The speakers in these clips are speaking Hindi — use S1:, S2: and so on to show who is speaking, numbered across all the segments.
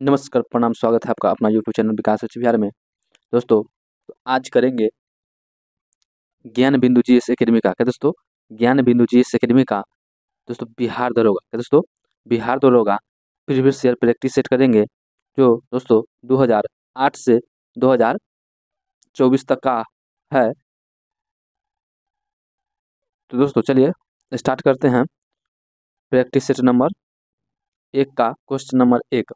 S1: नमस्कार, प्रणाम, स्वागत है आपका अपना यूट्यूब चैनल विकास उच्च विहार में। दोस्तों, तो आज करेंगे ज्ञान बिंदु जीएस एकेडमी का क्या दोस्तों? ज्ञान बिंदु जीएस एकेडमी का दोस्तों बिहार दरोगा क्या दोस्तों? बिहार दरोगा प्रीवियस ईयर प्रैक्टिस सेट करेंगे, जो दोस्तों 2008 से 2024 तक का है। तो दोस्तों चलिए स्टार्ट करते हैं प्रैक्टिस सेट नंबर 1 का क्वेश्चन नंबर 1।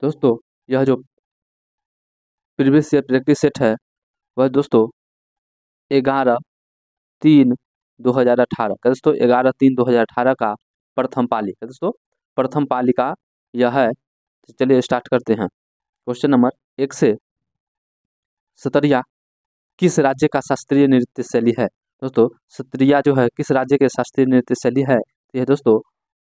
S1: दोस्तों, यह जो प्रीवियस ईयर प्रैक्टिस सेट है वह दोस्तों 11/3/2018 का दोस्तों 11/3/2018 का प्रथम पाली का दोस्तों प्रथम पाली का यह है। तो चलिए स्टार्ट करते हैं। क्वेश्चन नंबर 1 से सतरिया किस राज्य का शास्त्रीय नृत्य शैली है? दोस्तों, सतरिया जो है किस राज्य के शास्त्रीय नृत्य शैली है? तो यह दोस्तों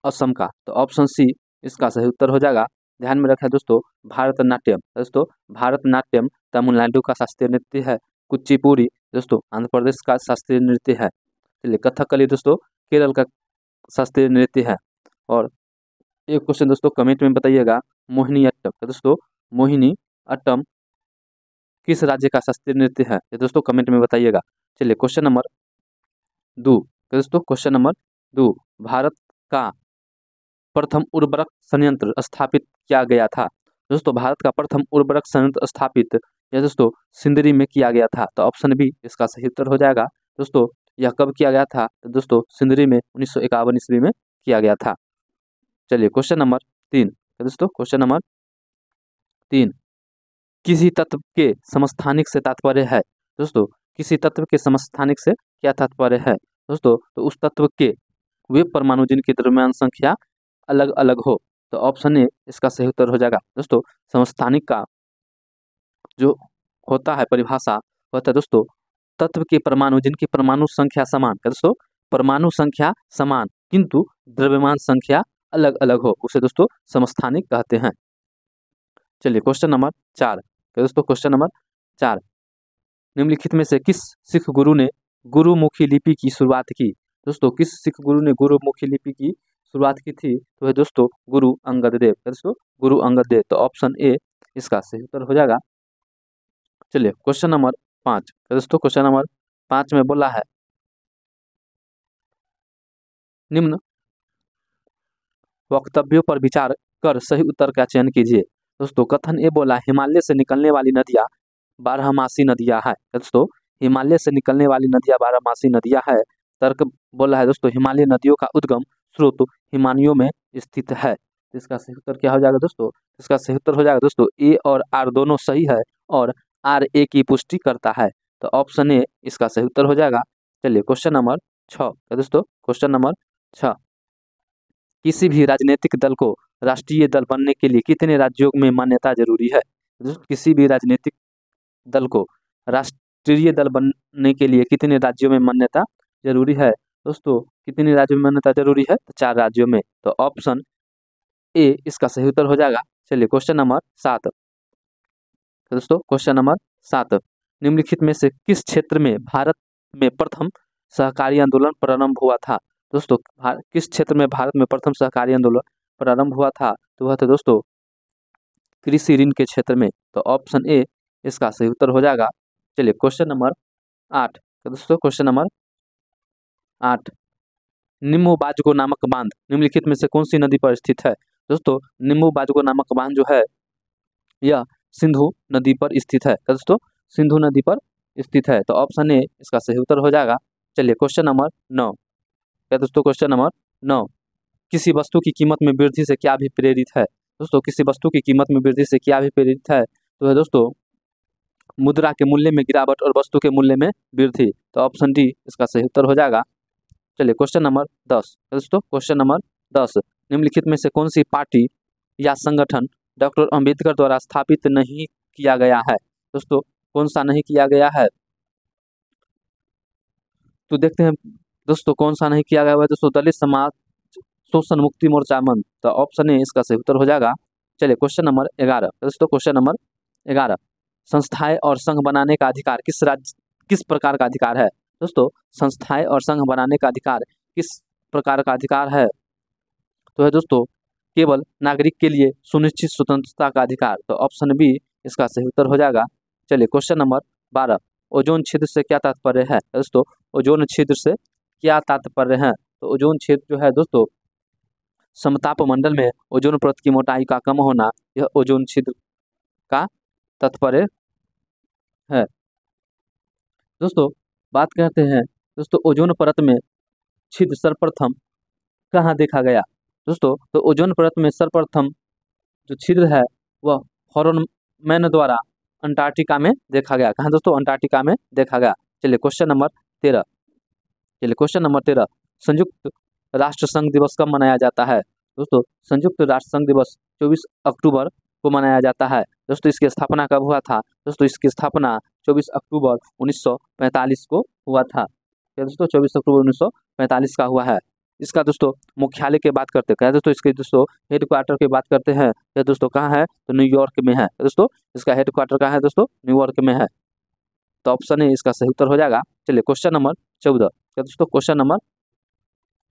S1: असम का। तो ऑप्शन सी इसका सही उत्तर हो जाएगा। ध्यान में रखें दोस्तों, भारतनाट्यम दोस्तों भारतनाट्यम तमिलनाडु का शास्त्रीय नृत्य है। कुचिपुड़ी दोस्तों आंध्र प्रदेश का शास्त्रीय नृत्य है। चलिए, कथकली दोस्तों केरल का शास्त्रीय नृत्य है। और एक क्वेश्चन दोस्तों कमेंट में बताइएगा, मोहिनी अट्टम दोस्तों मोहिनी अट्टम किस राज्य का शास्त्रीय नृत्य है? ये दोस्तों कमेंट में बताइएगा। चलिए क्वेश्चन नंबर 2 दोस्तों क्वेश्चन नंबर 2, भारत का प्रथम उर्वरक संयंत्र स्थापित किया गया था? दोस्तों, भारत का प्रथम उर्वरक संयंत्र स्थापित यह दोस्तों सिंदरी में किया गया था। तो ऑप्शन बी इसका सही उत्तर हो जाएगा। दोस्तों, यह कब किया गया था? तो दोस्तों सिंदरी में 1951 ईस्वी में किया गया था। चलिए क्वेश्चन नंबर 3 दोस्तों क्वेश्चन नंबर 3, किसी तत्व के समस्थानिक से तात्पर्य है? दोस्तों, किसी तत्व के समस्थानिक से क्या तात्पर्य है? दोस्तों, तो उस तत्व के वे परमाणु जिनकी द्रव्यमान संख्या अलग अलग हो। तो ऑप्शन ए इसका सही उत्तर हो जाएगा। दोस्तों, समस्थानिक का जो होता है परिभाषा होता है दोस्तों तत्व के परमाणु जिनकी परमाणु संख्या समान दोस्तों परमाणु संख्या समान किंतु द्रव्यमान संख्या अलग अलग हो, उसे दोस्तों समस्थानिक कहते हैं। चलिए क्वेश्चन नंबर 4 दोस्तों क्वेश्चन नंबर 4, निम्नलिखित में से किस सिख गुरु ने गुरुमुखी लिपि की शुरुआत की? दोस्तों, किस सिख गुरु ने गुरुमुखी लिपि की शुरुआत की थी? तो है दोस्तों गुरु अंगद देव दोस्तों गुरु अंगद देव। तो ऑप्शन ए इसका सही उत्तर हो जाएगा। चलिए क्वेश्चन नंबर 5 दोस्तों क्वेश्चन नंबर 5 में बोला है, निम्न वक्तव्यों पर विचार कर सही उत्तर का चयन कीजिए। दोस्तों, कथन ए बोला हिमालय से निकलने वाली नदियाँ बारहमासी नदियाँ है दोस्तों हिमालय से निकलने वाली नदियाँ बारहमासी नदियाँ है। तर्क बोला है दोस्तों हिमालय नदियों का उद्गम स्रोत हिमानियों में स्थित है। तो इसका सही उत्तर क्या हो जाएगा दोस्तों? इसका सही उत्तर हो जाएगा दोस्तों ए और आर दोनों सही है और आर ए की पुष्टि करता है। तो ऑप्शन ए इसका सही उत्तर हो जाएगा। चलिए क्वेश्चन नंबर 6 दोस्तों क्वेश्चन नंबर 6, किसी भी राजनीतिक दल को राष्ट्रीय दल बनने के लिए कितने राज्यों में मान्यता जरूरी है? किसी भी राजनीतिक दल को राष्ट्रीय दल बनने के लिए कितने राज्यों में मान्यता जरूरी है? दोस्तों, कितने राज्यों में मान्यता जरूरी है? तो 4 राज्यों में। तो ऑप्शन ए इसका सही उत्तर हो जाएगा। चलिए क्वेश्चन नंबर 7 दोस्तों क्वेश्चन नंबर 7, निम्नलिखित में से किस क्षेत्र में भारत में प्रथम सहकारी आंदोलन प्रारंभ हुआ था? दोस्तों, किस क्षेत्र में भारत में प्रथम सहकारी आंदोलन प्रारंभ हुआ था? तो वह था दोस्तों कृषि ऋण के क्षेत्र में। तो ऑप्शन ए इसका सही उत्तर हो जाएगा। चलिए क्वेश्चन नंबर 8 दोस्तों क्वेश्चन नंबर 8, निम्बू बाजगो नामक बांध निम्नलिखित में से कौन सी नदी पर स्थित है? दोस्तों, निम्बू बाजगो नामक बांध जो है यह सिंधु नदी पर स्थित है दोस्तों सिंधु नदी पर स्थित है। तो ऑप्शन ए इसका सही उत्तर हो जाएगा। चलिए क्वेश्चन नंबर 9 क्या दोस्तों क्वेश्चन नंबर 9, किसी वस्तु की कीमत में वृद्धि से क्या भी प्रेरित है? दोस्तों, किसी वस्तु की कीमत में वृद्धि से क्या भी प्रेरित है? तो है दोस्तों मुद्रा के मूल्य में गिरावट और वस्तु के मूल्य में वृद्धि। तो ऑप्शन डी इसका सही उत्तर हो जाएगा। चलिए क्वेश्चन नंबर 10 दोस्तों क्वेश्चन नंबर 10, निम्नलिखित में से कौन सी पार्टी या संगठन डॉक्टर अंबेडकर द्वारा स्थापित नहीं किया गया है? दोस्तों, कौन सा नहीं किया गया है? तो देखते हैं दोस्तों कौन सा नहीं किया गया है दोस्तों दलित समाज शोषण मुक्ति मोर्चा मंच। तो ऑप्शन ए इसका सही उत्तर हो जाएगा। चलिए क्वेश्चन नंबर 11 दोस्तों क्वेश्चन नंबर 11, संस्थाएं और संघ बनाने का अधिकार किस प्रकार का अधिकार है? दोस्तों, संस्थाएं और संघ बनाने का अधिकार किस प्रकार का अधिकार है? तो है दोस्तों केवल नागरिक के लिए सुनिश्चित स्वतंत्रता का अधिकार। तो ऑप्शन बी इसका सही उत्तर हो जाएगा। चलिए क्वेश्चन नंबर 12, ओजोन छिद्र से क्या तात्पर्य है दोस्तों? ओजोन छिद्र से क्या तात्पर्य है? तो ओजोन छिद्र जो है दोस्तों, समताप मंडल में ओजोन परत की मोटाई का कम होना, यह ओजोन छिद्र का तात्पर्य है। दोस्तों बात करते हैं दोस्तों, ओजोन परत में छिद्र सर्वप्रथम कहाँ देखा गया? दोस्तों तो ओजोन परत में सर्वप्रथम जो छिद्र है वह हॉर्नमैन द्वारा अंटार्कटिका में देखा गया। कहाँ दोस्तों? अंटार्कटिका में देखा गया। चलिए क्वेश्चन नंबर 13, संयुक्त राष्ट्र संघ दिवस कब मनाया जाता है? दोस्तों संयुक्त राष्ट्र संघ दिवस 24 अक्टूबर को मनाया जाता है। दोस्तों इसकी स्थापना कब हुआ था? दोस्तों इसकी स्थापना 24 अक्टूबर 1945 को हुआ था। दोस्तों 24 अक्टूबर 1945 का हुआ है। इसका दोस्तों मुख्यालय की बात करते हैं दोस्तों, इसके दोस्तों हेडक्वार्टर की बात करते हैं, यह दोस्तों कहाँ है? तो न्यूयॉर्क में है। दोस्तों इसका हेडक्वार्टर कहाँ है दोस्तों? न्यूयॉर्क में है। तो ऑप्शन ए इसका सही उत्तर हो जाएगा। चलिए क्वेश्चन नंबर 14, दोस्तों क्वेश्चन नंबर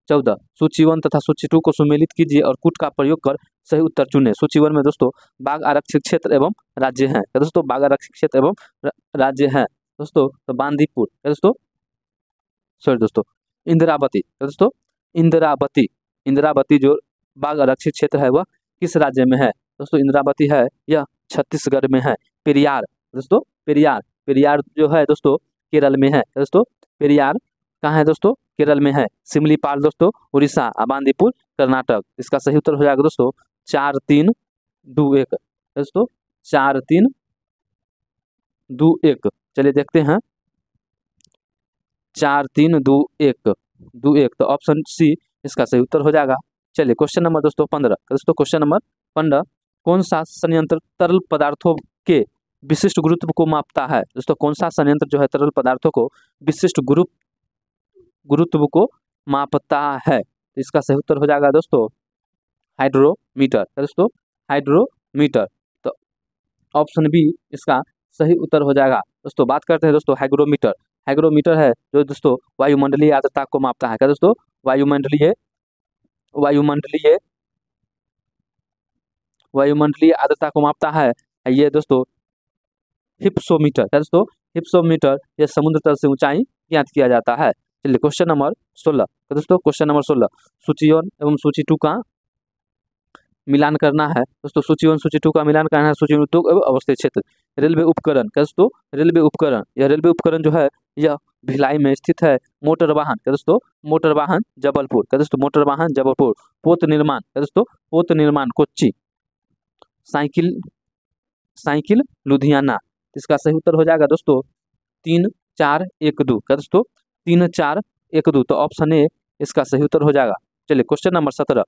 S1: 14, सूची 1 तथा सूची 2 को सुमेलित कीजिए और कूट का प्रयोग कर सही उत्तर चुनें। सूची 1 में दोस्तों बाघ आरक्षित क्षेत्र एवं राज्य हैं। दोस्तों बाघ आरक्षित क्षेत्र एवं राज्य हैं दोस्तों, तो बांदीपुर दोस्तों, सॉरी दोस्तों इंदिरावती। दोस्तों इंदिरावती जो बाघ आरक्षित क्षेत्र है वह किस राज्य में है? दोस्तों इंदिरावती है यह छत्तीसगढ़ में है। पेरियार दोस्तों, पेरियार जो है दोस्तों केरल में है। दोस्तों पेरियार कहाँ है दोस्तों? केरल में है। सिमलीपाल दोस्तों उड़ीसा, बांदीपुर कर्नाटक। इसका सही उत्तर हो जाएगा दोस्तों 4-3-2-1। दोस्तों 4-3-2-1। चलिए देखते हैं 4-3-2-1 तो ऑप्शन सी इसका सही उत्तर हो जाएगा। चलिए क्वेश्चन नंबर दोस्तों 15, दोस्तों क्वेश्चन नंबर 15, कौन सा संयंत्र तरल पदार्थों के विशिष्ट गुरुत्व को मापता है? दोस्तों कौन सा संयंत्र जो है तरल पदार्थों को विशिष्ट गुरुत्व को मापता है? तो इसका सही उत्तर हो जाएगा दोस्तों हाइड्रोमीटर। दोस्तों हाइड्रोमीटर, तो ऑप्शन बी इसका सही उत्तर हो जाएगा। दोस्तों बात करते हैं दोस्तों हाइग्रोमीटर है जो दोस्तों वायुमंडलीय आर्द्रता को मापता है। क्या दोस्तों? वायुमंडलीय आर्द्रता को मापता है ये दोस्तों हिप्सोमीटर। क्या दोस्तों? हिप्सोमीटर यह समुद्र तल से ऊंचाई ज्ञात किया जाता है। चलिए क्वेश्चन नंबर 16, तो दोस्तों क्वेश्चन नंबर 16, सूची 1 एवं सूची 2 का मिलान करना है। दोस्तों सूची 1 सूची 2 का मिलान करना है। सूची 2 एवं अवस्थित क्षेत्र। रेलवे उपकरण, क्या दोस्तों? रेलवे उपकरण, यह रेलवे उपकरण जो है यह भिलाई में स्थित है। मोटर वाहन, क्या दोस्तों? मोटर वाहन जबलपुर। क्या दोस्तों? मोटर वाहन जबलपुर। पोत निर्माण, क्या दोस्तों? पोत निर्माण कोच्चि। साइकिल लुधियाना। इसका सही उत्तर हो जाएगा दोस्तों 3-4-1-2। क्या दोस्तों? 3-4-1-2, तो ऑप्शन ए इसका सही उत्तर हो जाएगा। चलिए क्वेश्चन नंबर 17,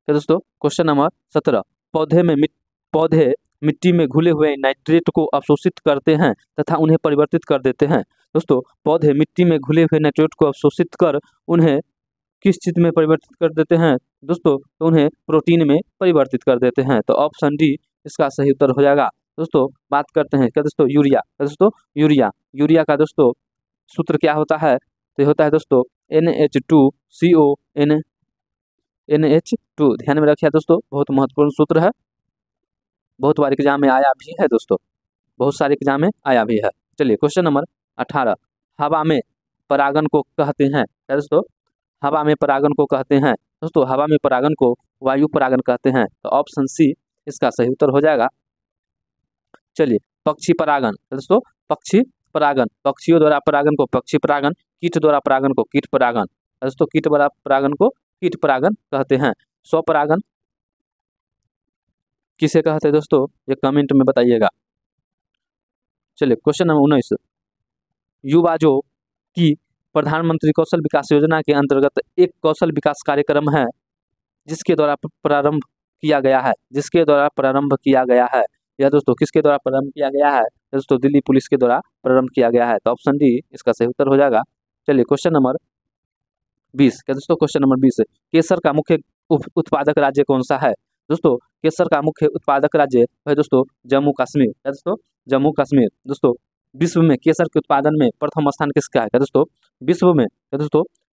S1: क्या दोस्तों? क्वेश्चन नंबर 17, पौधे मिट्टी में घुले हुए नाइट्रेट को अवशोषित करते हैं तथा उन्हें परिवर्तित कर देते हैं। दोस्तों पौधे मिट्टी में घुले हुए नाइट्रेट को अवशोषित कर उन्हें किस चीज में परिवर्तित कर देते हैं? दोस्तों तो उन्हें प्रोटीन में परिवर्तित कर देते हैं। तो ऑप्शन डी इसका सही उत्तर हो जाएगा। दोस्तों बात करते हैं क्या दोस्तों यूरिया। दोस्तों यूरिया का दोस्तों सूत्र क्या होता है? तो होता है दोस्तों NH2CO NH2। ध्यान में रखिए दोस्तों, बहुत महत्वपूर्ण सूत्र है, बहुत बार एग्जाम में आया भी है दोस्तों, बहुत सारे एग्जाम में आया भी है। चलिए क्वेश्चन नंबर 18, हवा में परागन को कहते हैं। क्या दोस्तों? हवा में परागन को कहते हैं। दोस्तों हवा में परागन को वायु परागन कहते हैं। तो ऑप्शन सी इसका सही उत्तर हो जाएगा। चलिए पक्षी परागन, दोस्तों पक्षी परागन, पक्षियों द्वारा परागन को पक्षी परागन, कीट द्वारा परागन को कीट परागन। दोस्तों कीट द्वारा परागन को कीट परागन कहते हैं। स्वपरागन किसे कहते हैं दोस्तों? ये कमेंट में बताइएगा। चलिए क्वेश्चन नंबर 19, युवाजो की प्रधानमंत्री कौशल विकास योजना के अंतर्गत एक कौशल विकास कार्यक्रम है जिसके द्वारा प्रारंभ किया गया है। यह दोस्तों किसके द्वारा प्रारंभ किया गया है? दोस्तों दिल्ली पुलिस के द्वारा प्रारंभ किया गया है। तो ऑप्शन डी इसका सही उत्तर हो जाएगा। चलिए क्वेश्चन नंबर 20, क्या दोस्तों? क्वेश्चन नंबर 20, केसर का मुख्य उत्पादक राज्य कौन सा है? दोस्तों केसर का मुख्य उत्पादक राज्य है दोस्तों जम्मू कश्मीर। क्या दोस्तों? जम्मू कश्मीर। दोस्तों विश्व में केसर के उत्पादन में प्रथम स्थान किसका है? क्या दोस्तों?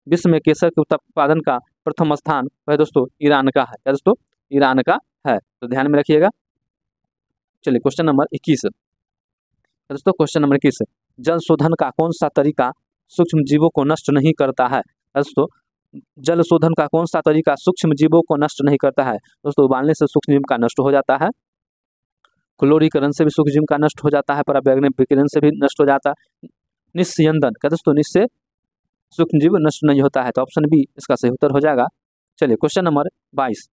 S1: विश्व में केसर के उत्पादन का प्रथम स्थान वह दोस्तों ईरान का है। क्या दोस्तों? ईरान का है, तो ध्यान में रखिएगा। चलिए क्वेश्चन नंबर 21 दोस्तों, क्वेश्चन नंबर 21, जल शोधन का कौन सा तरीका सूक्ष्म जीवों को नष्ट नहीं करता है? दोस्तों जल शोधन का कौन सा तरीका सूक्ष्म जीवों को नष्ट नहीं करता है? दोस्तों उबालने से सूक्ष्म जीव का नष्ट हो जाता है, क्लोरीकरण से भी सूक्ष्म जीव का नष्ट हो जाता है, पराबैंगनी विकिरण से भी नष्ट हो जाता है, निस्यंदन क्या दोस्तों निस्से सूक्ष्म जीव नष्ट नहीं होता है, तो ऑप्शन बी इसका सही उत्तर हो जाएगा। चलिए क्वेश्चन नंबर 22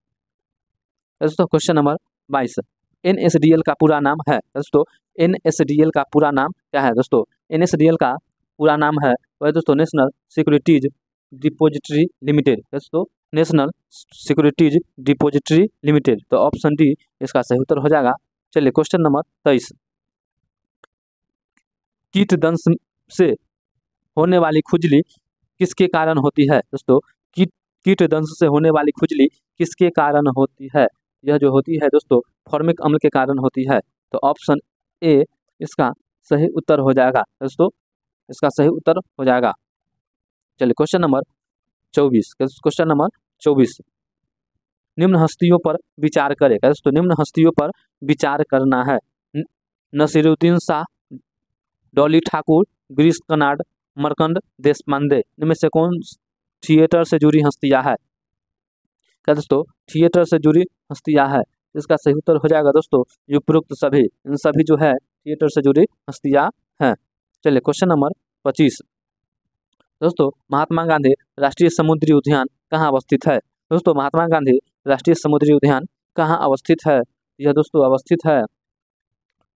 S1: दोस्तों, क्वेश्चन नंबर 22, NSDL का पूरा नाम है? दोस्तों NSDL का पूरा नाम क्या है? दोस्तों NSDL का पूरा नाम है वह दोस्तों नेशनल सिक्योरिटीज डिपॉजिटरी लिमिटेड। दोस्तों नेशनल सिक्योरिटीज डिपॉजिटरी लिमिटेड, तो ऑप्शन डी इसका सही उत्तर हो जाएगा। चलिए क्वेश्चन नंबर 23, कीट दंश से होने वाली खुजली किसके कारण होती है? दोस्तों कीट दंश से होने वाली खुजली किसके कारण होती है? यह जो होती है दोस्तों फॉर्मिक अम्ल के कारण होती है, तो ऑप्शन ए इसका सही उत्तर हो जाएगा। दोस्तों इसका सही उत्तर हो जाएगा। चलिए क्वेश्चन नंबर 24, क्वेश्चन नंबर 24, निम्न हस्तियों पर विचार करें। दोस्तों निम्न हस्तियों पर विचार करना है, नसीरुद्दीन शाह, डॉली ठाकुर, गिरीश कर्नाड, मरकंड देशपांडे, इनमें से कौन थिएटर से जुड़ी हस्तियां है? क्या दोस्तों थिएटर से जुड़ी हस्तियां है, इसका सही उत्तर हो जाएगा दोस्तों उपरोक्त सभी, इन सभी जो है थिएटर से जुड़ी हस्तियां हैं। चलिए क्वेश्चन नंबर 25, दोस्तों महात्मा गांधी राष्ट्रीय समुद्री उद्यान कहाँ अवस्थित है? दोस्तों महात्मा गांधी राष्ट्रीय समुद्री उद्यान कहाँ अवस्थित है? यह दोस्तों अवस्थित है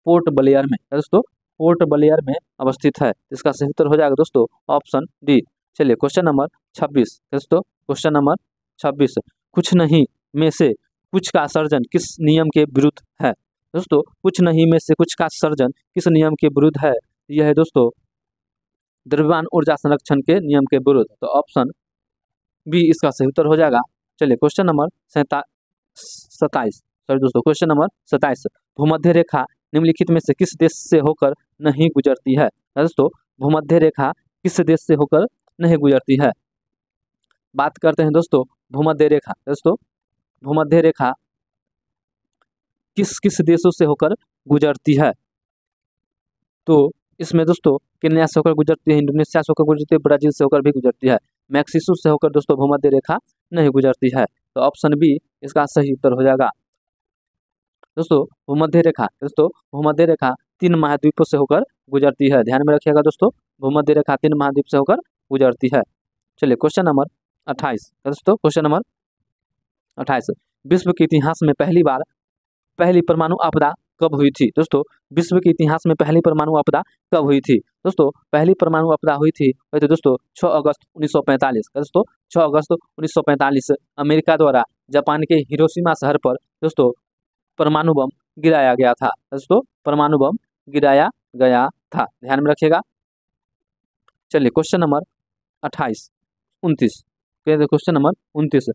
S1: पोर्ट ब्लेयर में। दोस्तों पोर्ट ब्लेयर में अवस्थित है, इसका सही उत्तर हो जाएगा दोस्तों ऑप्शन डी। चलिए क्वेश्चन नंबर 26 दोस्तों, क्वेश्चन नंबर 26, कुछ नहीं में से कुछ का सर्जन किस नियम के विरुद्ध है? दोस्तों कुछ नहीं में से कुछ का सर्जन किस नियम के विरुद्ध है? यह है दोस्तों द्रव्यमान ऊर्जा संरक्षण के नियम के विरुद्ध, तो ऑप्शन बी इसका सही उत्तर हो जाएगा। चलिए क्वेश्चन नंबर 27 सॉरी दोस्तों, क्वेश्चन नंबर 27, भूमध्य रेखा निम्नलिखित में से किस देश से होकर नहीं गुजरती है? दोस्तों भूमध्य रेखा किस देश से होकर नहीं गुजरती है? बात करते हैं दोस्तों भूमध्य रेखा। दोस्तों भूमध्य रेखा किस किस देशों से होकर गुजरती है? तो इसमें दोस्तों केन्या से होकर गुजरती है, इंडोनेशिया से होकर गुजरती है, ब्राजील से होकर भी गुजरती है, मैक्सिको से होकर दोस्तों भूमध्य रेखा नहीं गुजरती है, तो ऑप्शन बी इसका सही उत्तर हो जाएगा। दोस्तों भूमध्य रेखा 3 महाद्वीपों से होकर गुजरती है, ध्यान में रखिएगा दोस्तों भूमध्य रेखा 3 महाद्वीप से होकर गुजरती है। चलिए क्वेश्चन नंबर 28 दोस्तों, क्वेश्चन नंबर 28, विश्व के इतिहास में पहली परमाणु आपदा कब हुई थी? दोस्तों विश्व के इतिहास में पहली परमाणु आपदा कब हुई थी? दोस्तों पहली परमाणु आपदा हुई थी वह तो दोस्तों 6 अगस्त 1945। दोस्तों 6 अगस्त 1945 अमेरिका द्वारा जापान के हिरोशिमा शहर पर दोस्तों परमाणु बम गिराया गया था। दोस्तों परमाणु बम गिराया गया था, ध्यान में रखिएगा। चलिए क्वेश्चन नंबर 29, क्वेश्चन नंबर 29,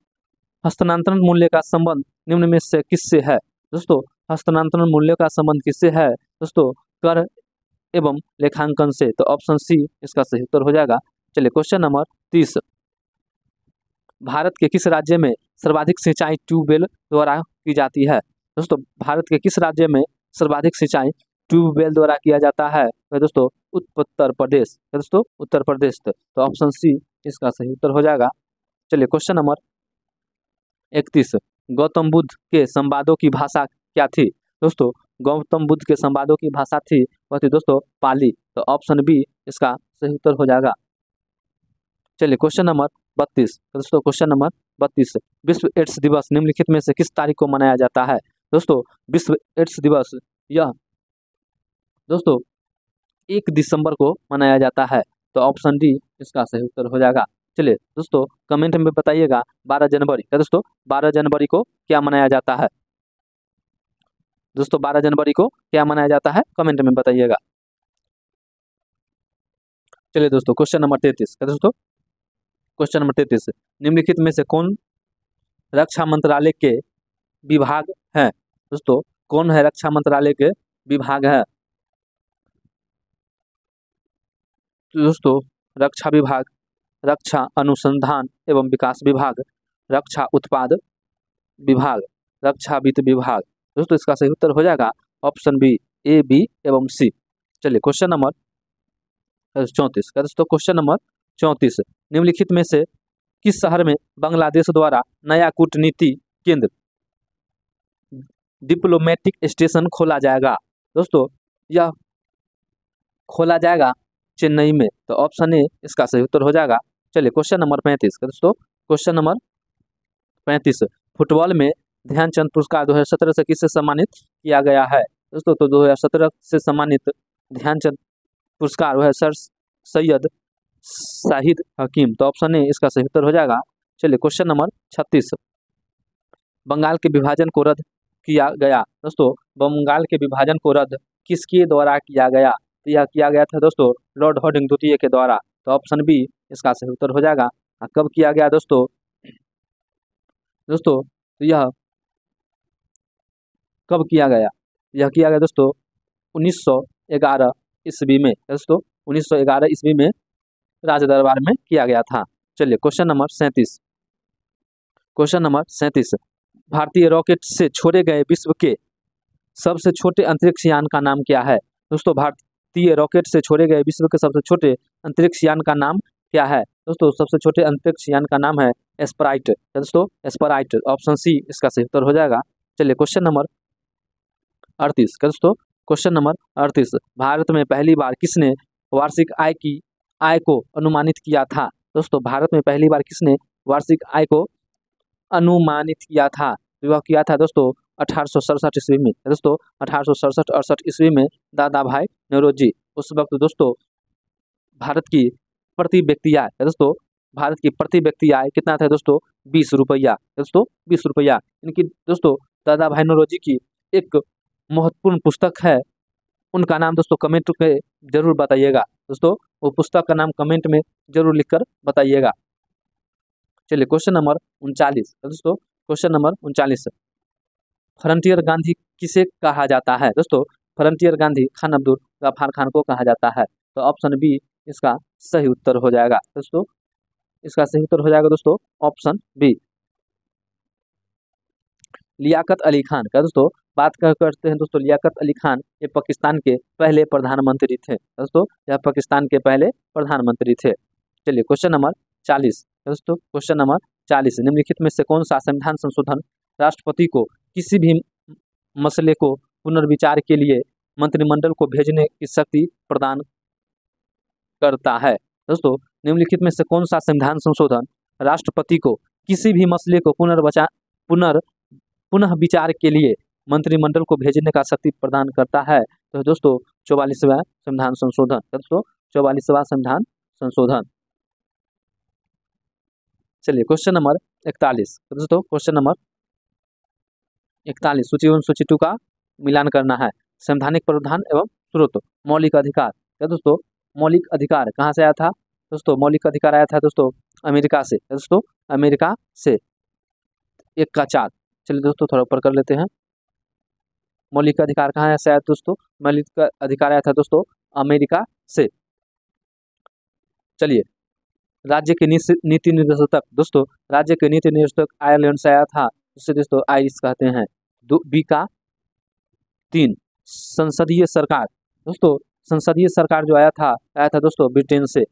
S1: हस्तांतरण मूल्य का संबंध निम्न में से किससे है? दोस्तों हस्तांतरण मूल्य का संबंध किससे है? दोस्तों कर एवं लेखांकन से, तो ऑप्शन सी इसका सही उत्तर हो जाएगा। चलिए क्वेश्चन नंबर 30, भारत के किस राज्य में सर्वाधिक सिंचाई ट्यूबवेल द्वारा की जाती है? दोस्तों भारत के किस राज्य में सर्वाधिक सिंचाई ट्यूबवेल द्वारा किया जाता है? तो दोस्तों उत्तर प्रदेश। दोस्तों उत्तर प्रदेश, तो ऑप्शन सी इसका सही उत्तर हो जाएगा। चलिए क्वेश्चन नंबर 31, गौतम बुद्ध के संवादों की भाषा क्या थी? दोस्तों गौतम बुद्ध के संवादों की भाषा थी वह थी दोस्तों पाली, तो ऑप्शन बी इसका सही उत्तर हो जाएगा। चलिए क्वेश्चन नंबर 32 दोस्तों, क्वेश्चन नंबर 32, विश्व एड्स दिवस निम्नलिखित में से किस तारीख को मनाया जाता है? दोस्तों विश्व एड्स दिवस यह दोस्तों 1 दिसंबर को मनाया जाता है, तो ऑप्शन डी इसका सही उत्तर हो जाएगा। चलिए दोस्तों कमेंट में बताइएगा 12 जनवरी क्या दोस्तों 12 जनवरी को क्या मनाया जाता है? दोस्तों 12 जनवरी को क्या मनाया जाता है, कमेंट में बताइएगा। चलिए दोस्तों क्वेश्चन नंबर 33 क्या दोस्तों, क्वेश्चन नंबर 33, निम्नलिखित में से कौन रक्षा मंत्रालय के विभाग है? दोस्तों कौन है रक्षा मंत्रालय के विभाग है? तो दोस्तों रक्षा विभाग, रक्षा अनुसंधान एवं विकास विभाग, रक्षा उत्पाद विभाग, रक्षा वित्त विभाग। दोस्तों इसका सही उत्तर हो जाएगा ऑप्शन बी, ए, बी एवं सी। चलिए क्वेश्चन नंबर 34 का दोस्तों, क्वेश्चन नंबर 34, निम्नलिखित में से किस शहर में बांग्लादेश द्वारा नया कूटनीति केंद्र डिप्लोमेटिक स्टेशन खोला जाएगा? दोस्तों यह खोला जाएगा चेन्नई में, तो ऑप्शन ए इसका सही उत्तर हो जाएगा। चलिए क्वेश्चन नंबर 35 का दोस्तों, क्वेश्चन नंबर 35, फुटबॉल में ध्यानचंद पुरस्कार 2017 से किससे सम्मानित किया गया है? दोस्तों तो 2017 से सम्मानित ध्यानचंद पुरस्कार वह सर सैयद शाहिद हकीम, तो ऑप्शन ए इसका सही उत्तर हो जाएगा। चलिए क्वेश्चन नंबर 36, बंगाल के विभाजन को रद्द किया गया? दोस्तों बंगाल के विभाजन को रद्द किसके द्वारा किया गया? तो यह किया गया था दोस्तों लॉर्ड हार्डिंग द्वितीय के द्वारा, तो ऑप्शन बी इसका सही उत्तर हो जाएगा। कब किया गया दोस्तों? दोस्तों तो यह कब किया गया? यह किया गया दोस्तों 1911 ईस्वी में। दोस्तों 1911 ईस्वी में राज दरबार में किया गया था। चलिए क्वेश्चन नंबर 37, क्वेश्चन नंबर 37, भारतीय रॉकेट से छोड़े गए विश्व के सबसे छोटे अंतरिक्ष यान का नाम क्या है? दोस्तों भारतीय रॉकेट से छोड़े गए विश्व के सबसे छोटे अंतरिक्ष यान का नाम क्या है? दोस्तों सबसे छोटे अंतरिक्ष यान का नाम है एस्पराइट। दोस्तों एस्पराइट, ऑप्शन सी इसका सही उत्तर हो जाएगा। चलिए क्वेश्चन नंबर 38 का दोस्तों, क्वेश्चन नंबर 38, भारत में पहली बार किसने वार्षिक आय को अनुमानित किया था? दोस्तों भारत में पहली बार किसने वार्षिक आय को अनुमानित किया था? तो वह किया था दोस्तों 1867 ईस्वी में। दोस्तों 1867-68 ईस्वी में दादा भाई नौरोजी। उस वक्त दोस्तों भारत की प्रति व्यक्ति आय, दोस्तों भारत की प्रति व्यक्ति आय कितना था दोस्तों? 20 रुपया। दोस्तों 20 रुपया। इनकी दोस्तों दादा भाई नौरोजी की एक महत्वपूर्ण पुस्तक है, उनका नाम दोस्तों कमेंट में जरूर बताइएगा। दोस्तों वो पुस्तक का नाम कमेंट में जरूर लिखकर बताइएगा। चलिए क्वेश्चन नंबर 39 दोस्तों, क्वेश्चन नंबर 39, फ्रंटियर गांधी किसे कहा जाता है? दोस्तों फ्रंटियर गांधी खान अब्दुल गफ्फार खान को कहा जाता है, तो ऑप्शन बी इसका सही उत्तर हो जाएगा। दोस्तों इसका सही उत्तर हो जाएगा दोस्तों ऑप्शन बी। लियाकत अली खान का दोस्तों बात करते हैं दोस्तों, लियाकत अली खान ये पाकिस्तान के पहले प्रधानमंत्री थे। दोस्तों यह पाकिस्तान के पहले प्रधानमंत्री थे। चलिए क्वेश्चन नंबर 40 दोस्तों, क्वेश्चन नंबर 40, निम्नलिखित में से कौन सा संविधान संशोधन राष्ट्रपति को किसी भी मसले को पुनर्विचार के लिए मंत्रिमंडल को भेजने की शक्ति प्रदान करता है? दोस्तों निम्नलिखित में से कौन सा संविधान संशोधन राष्ट्रपति को किसी भी मसले को पुनः विचार के लिए मंत्रिमंडल को भेजने का शक्ति प्रदान करता है? तो दोस्तों 44वां संविधान संशोधन। दोस्तों 44वां संविधान संशोधन। चलिए क्वेश्चन नंबर 41 दोस्तों, क्वेश्चन नंबर 41, सूची 1 सूची 2 का मिलान करना है। संवैधानिक प्रावधान एवं स्रोत, मौलिक अधिकार। क्या दोस्तों मौलिक अधिकार कहाँ से आया था? दोस्तों मौलिक अधिकार आया था दोस्तों अमेरिका से। दोस्तों अमेरिका से 1 का 4। चलिए दोस्तों थोड़ा ऊपर कर लेते हैं। मौलिक अधिकार कहाँ से आया दोस्तों? मौलिक अधिकार आया था दोस्तों अमेरिका से। चलिए राज्य के नीति निर्देशक, दोस्तों राज्य के नीति निर्देशक आयरलैंड से आया था, जिसे दोस्तों आइस कहते हैं। बी का 3, संसदीय सरकार। दोस्तों संसदीय सरकार जो आया था दोस्तों ब्रिटेन से।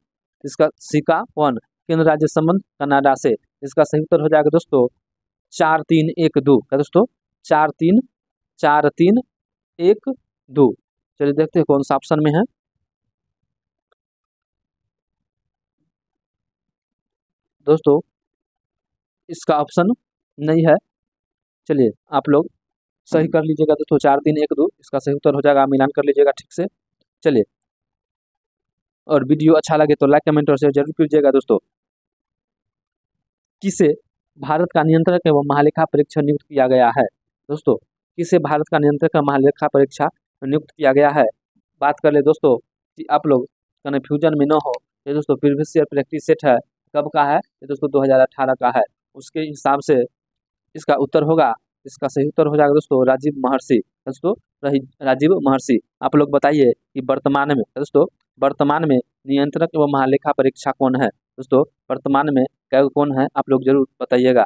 S1: इसका सी का 1, केंद्र राज्य संबंध कनाडा से। इसका सही उत्तर हो जाएगा दोस्तों 4-3-1-2 का दोस्तों 4-3-1-2। चलिए देखते हैं कौन सा ऑप्शन में है। दोस्तों इसका ऑप्शन नहीं है। चलिए आप लोग सही कर लीजिएगा दोस्तों 4-3-1-2 इसका सही उत्तर हो जाएगा। मिलान कर लीजिएगा ठीक से। चलिए और वीडियो अच्छा लगे तो लाइक कमेंट और शेयर जरूर कीजिएगा। दोस्तों किसे भारत का नियंत्रक एवं महालेखा परीक्षक नियुक्त किया गया है? दोस्तों किसे भारत का नियंत्रक एवं महालेखा परीक्षा नियुक्त किया गया है? बात कर ले दोस्तों कि आप लोग कन्फ्यूजन में न हो। ये दोस्तों प्रीवियस ईयर प्रैक्टिस सेट है, कब का है? ये दोस्तों 2018 का है। उसके हिसाब से इसका उत्तर होगा, इसका सही उत्तर हो जाएगा दोस्तों राजीव महर्षि। दोस्तों राजीव महर्षि। आप लोग बताइए कि वर्तमान में नियंत्रक एवं महालेखा परीक्षा कौन है? दोस्तों वर्तमान में कौन है आप लोग जरूर बताइएगा।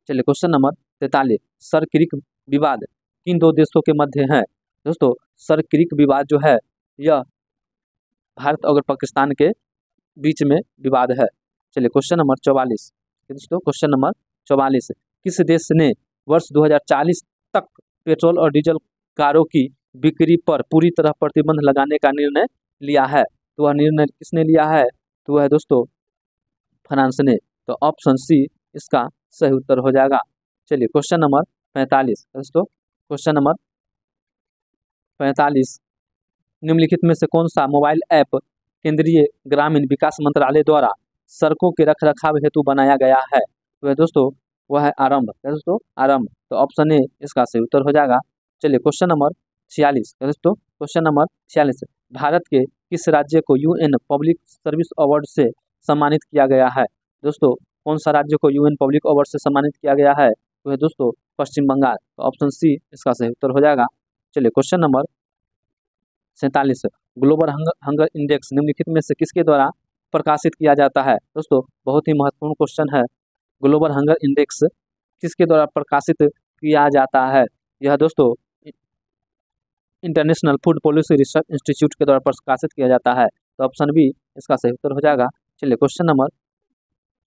S1: चलिए क्वेश्चन नंबर 43, सरक्रिक विवाद किन दो देशों के मध्य है? दोस्तों सरक्रिक विवाद जो है यह भारत और पाकिस्तान के बीच में विवाद है। चलिए क्वेश्चन नंबर 44, दोस्तों क्वेश्चन नंबर 44, किस देश ने वर्ष 2040 तक पेट्रोल और डीजल कारों की बिक्री पर पूरी तरह प्रतिबंध लगाने का निर्णय लिया है? तो वह निर्णय किसने लिया है? तो वह है दोस्तों फ्रांस ने। तो ऑप्शन सी इसका सही उत्तर हो जाएगा। चलिए क्वेश्चन नंबर 45, दोस्तों क्वेश्चन नंबर 45, निम्नलिखित में से कौन सा मोबाइल ऐप केंद्रीय ग्रामीण विकास मंत्रालय द्वारा सड़कों के रखरखाव हेतु बनाया गया है? तो दोस्तों वह है आरंभ। दोस्तों आरंभ। तो ऑप्शन ए इसका सही उत्तर हो जाएगा। चलिए क्वेश्चन नंबर 46, दोस्तों क्वेश्चन नंबर 46, भारत के किस राज्य को यूएन पब्लिक सर्विस अवार्ड से सम्मानित किया गया है? दोस्तों कौन सा राज्य को यूएन पब्लिक अवार्ड से सम्मानित किया गया है? तो है दोस्तों पश्चिम बंगाल। तो ऑप्शन सी इसका सही उत्तर हो जाएगा। चलिए question number 47, global hunger index निम्नलिखित में से किसके द्वारा प्रकाशित किया जाता है? दोस्तों बहुत ही महत्वपूर्ण क्वेश्चन है। ग्लोबल हंगर इंडेक्स किसके द्वारा प्रकाशित किया जाता है? यह दोस्तों international food policy research institute के द्वारा प्रकाशित किया जाता है। तो ऑप्शन बी इसका सही उत्तर हो जाएगा। चलिए क्वेश्चन नंबर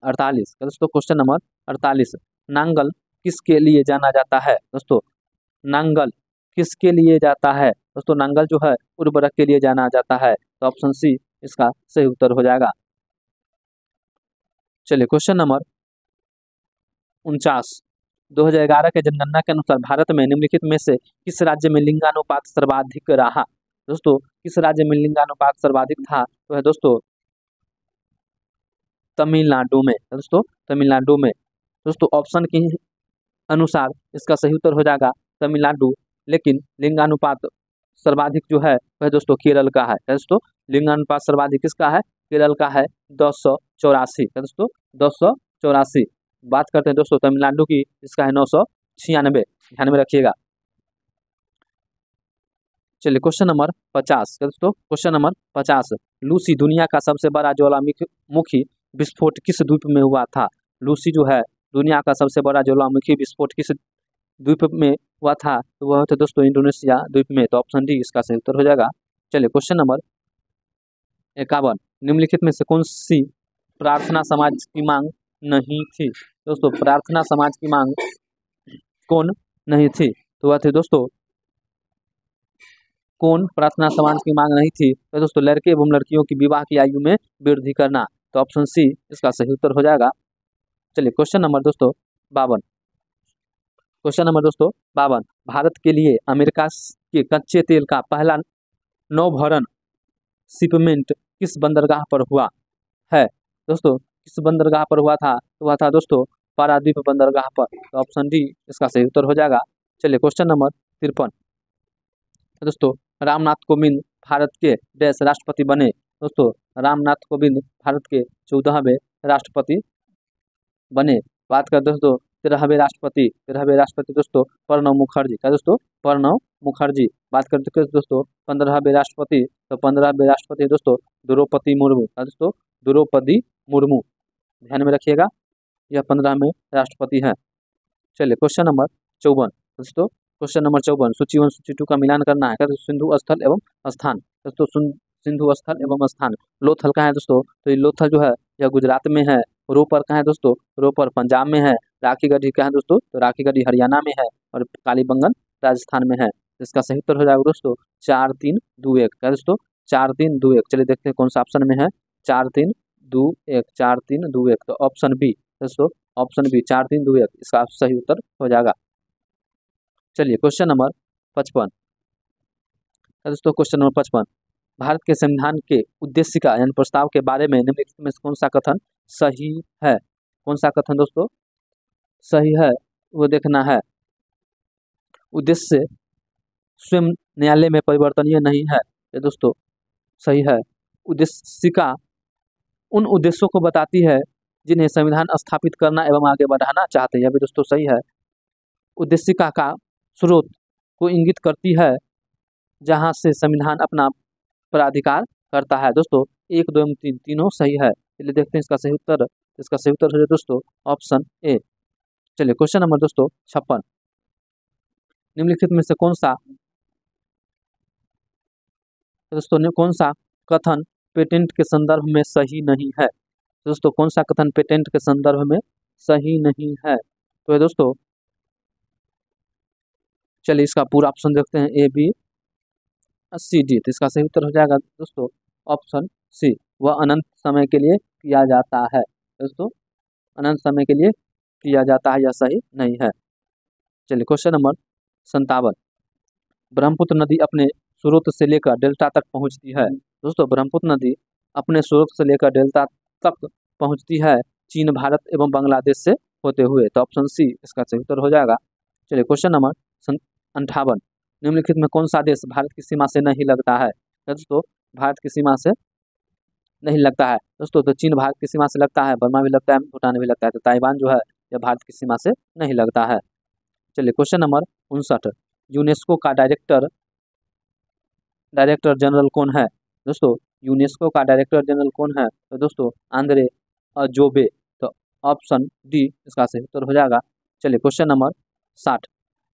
S1: 48, दोस्तों क्वेश्चन नंबर 48, नांगल किसके लिए जाना जाता है? दोस्तों नांगल किसके लिए जाता है? दोस्तों नांगल जो है उर्वरक के लिए जाना जाता है। तो ऑप्शन सी इसका सही उत्तर हो जाएगा। चलिए क्वेश्चन नंबर 49, 2011 के जनगणना के अनुसार भारत में निम्नलिखित में से किस राज्य में लिंगानुपात सर्वाधिक रहा? दोस्तों किस राज्य में लिंगानुपात सर्वाधिक था? तो है दोस्तों तमिलनाडु में। दोस्तों तमिलनाडु में। दोस्तों ऑप्शन के अनुसार इसका सही उत्तर हो जाएगा तमिलनाडु, लेकिन लिंगानुपात सर्वाधिक जो है वह दोस्तों केरल का है। दोस्तों लिंगानुपात सर्वाधिक किसका है? केरल का है 284। दोस्तों 284। बात करते हैं दोस्तों तमिलनाडु की, इसका है 996। ध्यान में रखिएगा। चलिए क्वेश्चन नंबर 50, दोस्तों क्वेश्चन नंबर 50, लूसी दुनिया का सबसे बड़ा ज्वालामुखी विस्फोट किस द्वीप में हुआ था? लूसी जो है दुनिया का सबसे बड़ा ज्वालामुखी विस्फोट किस द्वीप में हुआ था? तो वह थे दोस्तों इंडोनेशिया द्वीप में। तो ऑप्शन डी इसका सही उत्तर हो जाएगा। चलिए क्वेश्चन नंबर 51, निम्नलिखित में से कौन सी प्रार्थना समाज की मांग नहीं थी? दोस्तों प्रार्थना समाज की मांग कौन नहीं थी? तो वह थे दोस्तों कौन प्रार्थना समाज की मांग नहीं थी? तो दोस्तों लड़के एवं लड़कियों की विवाह की आयु में वृद्धि करना। तो ऑप्शन सी इसका सही उत्तर हो जाएगा। चलिए क्वेश्चन नंबर दोस्तों 52, क्वेश्चन नंबर दोस्तों 52, भारत के लिए अमेरिका के कच्चे तेल का पहला नौभरण शिपमेंट किस बंदरगाह पर हुआ है? दोस्तों किस बंदरगाह पर हुआ था? तो हुआ था दोस्तों पारादीप बंदरगाह पर। तो ऑप्शन डी इसका सही उत्तर हो जाएगा। चलिए क्वेश्चन नंबर 53, दोस्तों रामनाथ कोविंद भारत के देश राष्ट्रपति बने? दोस्तों रामनाथ कोविंद भारत के 14वें राष्ट्रपति बने। बात कर दोस्तों 13वें राष्ट्रपति दोस्तों प्रणब मुखर्जी का। दोस्तों प्रणब मुखर्जी। बात करते हैं दोस्तों 15वें राष्ट्रपति, तो 15वें राष्ट्रपति दोस्तों द्रौपदी मुर्मू का। दोस्तों द्रौपदी मुर्मू। ध्यान में रखिएगा यह 15वें राष्ट्रपति हैं। चलिए क्वेश्चन नंबर 54, दोस्तों क्वेश्चन नंबर 54, सूची 1 सूची 2 का मिलान करना है। सिंधु स्थल एवं स्थान। दोस्तों सिंधु स्थल एवं स्थान। लोथल कहाँ है दोस्तों? तो ये लोथल जो है यह गुजरात में है। रोपर कहाँ है दोस्तों? रोपर पंजाब में है। राखी गढ़ी कहाँ है दोस्तों? तो राखी गढ़ी हरियाणा में है और कालीबंगन राजस्थान में है। इसका सही उत्तर हो जाएगा दोस्तों 4 3 2 1। क्या दोस्तों 4 3 2 1। चलिए देखते हैं कौन सा ऑप्शन में है। 4 3 2 1, 4 3 2 1। तो ऑप्शन बी दोस्तों, ऑप्शन बी 4 3 2 1 इसका सही उत्तर हो जाएगा। चलिए क्वेश्चन नंबर 55, दोस्तों क्वेश्चन नंबर 55, भारत के संविधान के उद्देशिका यानी प्रस्ताव के बारे में निम्नलिखित में कौन सा कथन सही है? कौन सा कथन दोस्तों सही है वो देखना है। उद्देश्य स्वयं न्यायालय में परिवर्तनीय नहीं है, ये दोस्तों सही है। उद्देशिका उन उद्देश्यों को बताती है जिन्हें संविधान स्थापित करना एवं आगे बढ़ाना चाहते हैं, यह भी दोस्तों सही है। उद्देशिका का स्रोत को इंगित करती है जहां से संविधान अपना प्राधिकार करता है। दोस्तों 1 2 3 तीनों सही है। चलिए देखते हैं इसका सही उत्तर। इसका सही उत्तर है दोस्तों ऑप्शन ए। चलिए क्वेश्चन नंबर दोस्तों 56, निम्नलिखित में से कौन सा दोस्तों कौन सा कथन पेटेंट के संदर्भ में सही नहीं है। दोस्तों कौन सा कथन पेटेंट के संदर्भ में सही नहीं है। तो ये दोस्तों चलिए इसका पूरा ऑप्शन देखते हैं, ए बी सी डी। तो इसका सही उत्तर हो जाएगा दोस्तों ऑप्शन सी, वह अनंत समय के लिए किया जाता है। दोस्तों अनंत समय के लिए किया जाता है, यह सही नहीं है। चलिए क्वेश्चन नंबर 57, ब्रह्मपुत्र नदी अपने स्रोत से लेकर डेल्टा तक पहुंचती है। दोस्तों ब्रह्मपुत्र नदी अपने स्रोत से लेकर डेल्टा तक पहुंचती है चीन, भारत एवं बांग्लादेश से होते हुए। तो ऑप्शन सी इसका सही उत्तर हो जाएगा। चलिए क्वेश्चन नंबर 58, निम्नलिखित में कौन सा देश भारत की सीमा से नहीं लगता है। दोस्तों भारत की सीमा से नहीं लगता है दोस्तों, तो चीन भारत की सीमा से लगता है, बर्मा भी लगता है, भूटान भी लगता है, तो ताइवान जो है यह भारत की सीमा से नहीं लगता है। चलिए क्वेश्चन नंबर 59, यूनेस्को का डायरेक्टर जनरल कौन है। दोस्तों यूनेस्को का डायरेक्टर जनरल कौन है। तो दोस्तों आंद्रे अजोबे। तो ऑप्शन डी इसका सही उत्तर हो जाएगा। चलिए क्वेश्चन नंबर 60,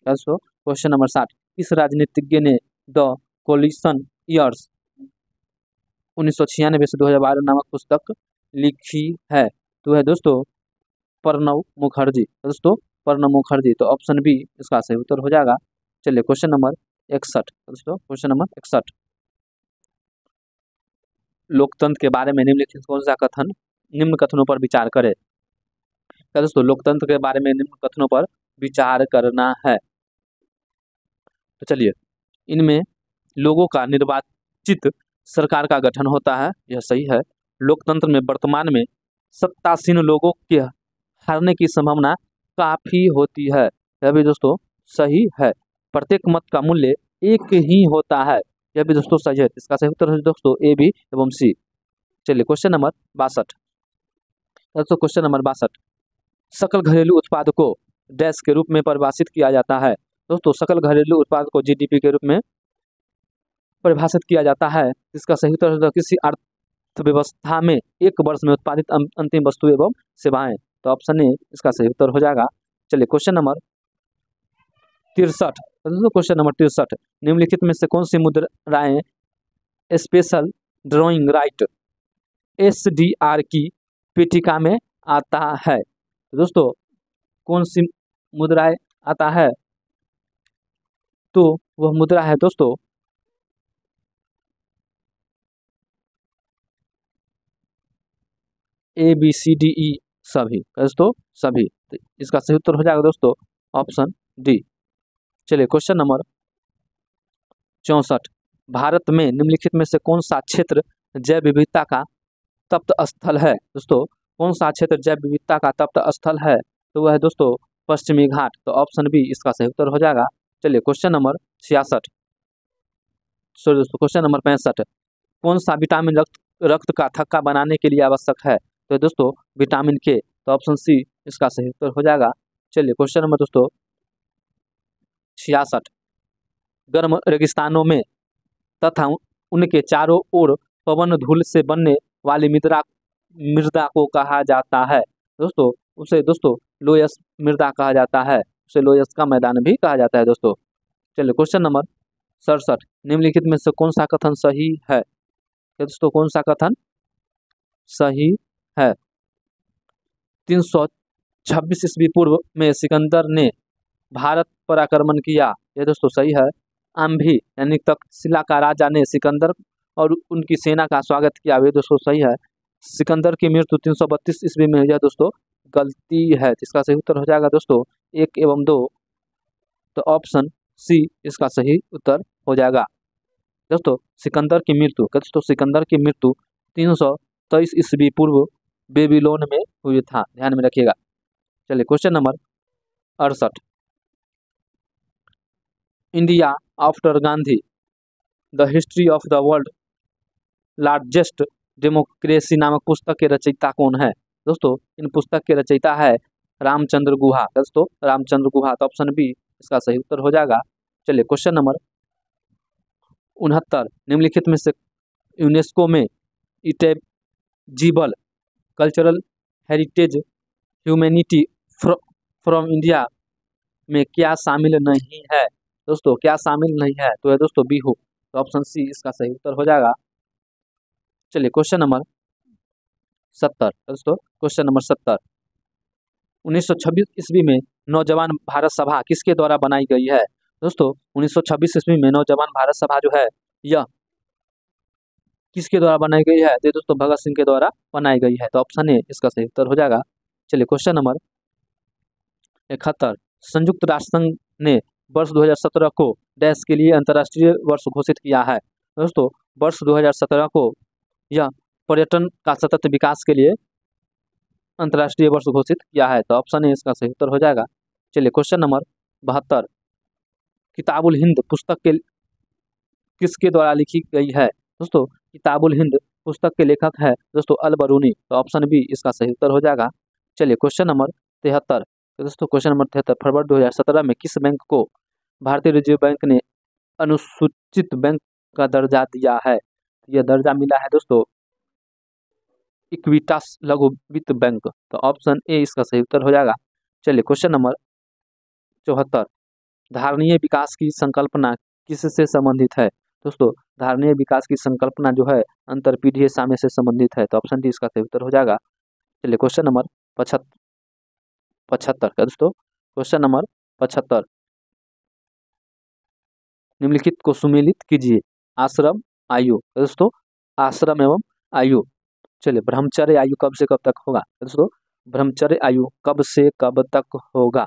S1: दोस्तों क्वेश्चन नंबर 60, किस राजनीतिज्ञ ने द कोलिशन ईयर्स 1996 से 2012 नामक पुस्तक लिखी है। तो है दोस्तों प्रणब मुखर्जी। दोस्तों प्रणब मुखर्जी। तो ऑप्शन बी इसका सही उत्तर हो जाएगा। चलिए क्वेश्चन नंबर 61, दोस्तों क्वेश्चन नंबर 61, लोकतंत्र के बारे में निम्नलिखित कौन सा कथन निम्न कथनों पर विचार करे। क्या दोस्तों लोकतंत्र के बारे में निम्न कथनों पर विचार करना है। तो चलिए इनमें लोगों का निर्वाचित सरकार का गठन होता है, यह सही है। लोकतंत्र में वर्तमान में सत्तासीन लोगों के हारने की संभावना काफी होती है, यह भी दोस्तों सही है। प्रत्येक मत का मूल्य एक ही होता है, यह भी दोस्तों सही है। इसका सही उत्तर है दोस्तों ए बी एवं सी। चलिए क्वेश्चन नंबर 62, दोस्तों क्वेश्चन नंबर 62, सकल घरेलू उत्पाद को डैश के रूप में परिभाषित किया जाता है। दोस्तों सकल घरेलू उत्पाद को जीडीपी के रूप में परिभाषित किया जाता है। इसका सही उत्तर है किसी अर्थव्यवस्था में एक वर्ष में उत्पादित अंतिम वस्तु एवं सेवाएं। तो ऑप्शन ए इसका सही उत्तर हो जाएगा। चलिए क्वेश्चन नंबर 63, दोस्तों क्वेश्चन नंबर 63, निम्नलिखित में से कौन सी मुद्राएं स्पेशल ड्राइंग राइट SDR की पीठिका में आता है। दोस्तों कौन सी मुद्राएं आता है, तो वह मुद्रा है दोस्तों ABCDE सभी। दोस्तों सभी। तो इसका सही उत्तर हो जाएगा दोस्तों ऑप्शन डी। चलिए क्वेश्चन नंबर 64, भारत में निम्नलिखित में से कौन सा क्षेत्र जैव विविधता का तप्त स्थल है। दोस्तों कौन सा क्षेत्र जैव विविधता का तप्त स्थल है, तो वह है दोस्तों पश्चिमी घाट। तो ऑप्शन बी इसका सही उत्तर हो जाएगा। चलिए क्वेश्चन नंबर 66, सॉरी दोस्तों क्वेश्चन नंबर 65, कौन सा विटामिन रक्त का थक्का बनाने के लिए आवश्यक है। तो दोस्तों विटामिन के। तो ऑप्शन सी इसका सही उत्तर हो जाएगा। चलिए क्वेश्चन नंबर दोस्तों 66, गर्म रेगिस्तानों में तथा उनके चारों ओर पवन धूल से बनने वाली मृदा को कहा जाता है। दोस्तों उसे दोस्तों लोयस मृदा कहा जाता है, उसे लोयस का मैदान भी कहा जाता है दोस्तों। चलिए क्वेश्चन नंबर 67, निम्नलिखित में से कौन सा कथन सही है। दोस्तों कौन सा कथन सही है। 326 ईस्वी पूर्व में सिकंदर ने भारत पर आक्रमण किया, यह दोस्तों सही है। आम्भी यानी तक्षशिला का राजा ने सिकंदर और उनकी सेना का स्वागत किया, ये दोस्तों सही है। सिकंदर की मृत्यु 332 ईस्वी में हुई, यह दोस्तों गलती है। इसका सही उत्तर हो जाएगा दोस्तों 1 एवं 2। तो ऑप्शन सी इसका सही उत्तर हो जाएगा। दोस्तों सिकंदर की मृत्यु, दोस्तों सिकंदर की मृत्यु 323 ईस्वी पूर्व बेबीलोन में हुई था, ध्यान में रखिएगा। चलिए question number 68, India after Gandhi the history of the world largest democracy नामक पुस्तक के रचयिता कौन है। दोस्तों इन पुस्तक के रचयिता है रामचंद्र गुहा। दोस्तों रामचंद्र गुहा। तो ऑप्शन बी इसका सही उत्तर हो जाएगा। चलिए क्वेश्चन नंबर 69, निम्नलिखित में से यूनेस्को में intangible cultural heritage humanity from India में क्या शामिल नहीं है दोस्तों, क्या शामिल नहीं है, तो है दोस्तों बिहू। तो ऑप्शन सी इसका सही उत्तर हो जाएगा। चलिए क्वेश्चन नंबर 70 दोस्तों, क्वेश्चन नंबर 70। 1926 ईस्वी में नौजवान भारत सभा किसके द्वारा बनाई गई है दोस्तों? 1926 ईस्वी में नौजवान भारत सभा जो है यह किसके द्वारा बनाई गई है? तो दोस्तों भगत सिंह के द्वारा बनाई गई है। तो ऑप्शन ए इसका सही उत्तर हो जाएगा। चलिए क्वेश्चन नंबर 71। संयुक्त राष्ट्र संघ ने वर्ष 2017 को डैश के लिए अंतर्राष्ट्रीय वर्ष घोषित किया है दोस्तों? वर्ष 2017 को यह पर्यटन का सतत विकास के लिए अंतर्राष्ट्रीय वर्ष घोषित किया है। तो ऑप्शन ए इसका सही उत्तर हो जाएगा। चलिए क्वेश्चन नंबर 72। किताबुल हिंद पुस्तक के किसके द्वारा लिखी गई है दोस्तों? किताबुल हिंद पुस्तक के लेखक है दोस्तों अल बरूनी। तो ऑप्शन बी इसका सही उत्तर हो जाएगा। चलिए क्वेश्चन नंबर 73। तो दोस्तों क्वेश्चन नंबर 73। फरवरी 2017 में किस बैंक को भारतीय रिजर्व बैंक ने अनुसूचित बैंक का दर्जा दिया है? यह दर्जा मिला है दोस्तों इक्विटास लघु वित्त बैंक। तो ऑप्शन ए इसका सही उत्तर हो जाएगा। चलिए क्वेश्चन नंबर 74। धारणीय विकास की संकल्पना किससे संबंधित है दोस्तों? धारणीय विकास की संकल्पना जो है अंतरपीढ़ीय साम्य से संबंधित है। तो ऑप्शन डी इसका सही उत्तर हो जाएगा। चलिए क्वेश्चन नंबर 75 का दोस्तों, क्वेश्चन नंबर 75। निम्नलिखित को सुमेलित कीजिए। आश्रम आयु दोस्तों, आश्रम एवं आयु। चलिए ब्रह्मचर्य आयु कब से कब तक होगा दोस्तों? ब्रह्मचर्य आयु कब से कब तक होगा?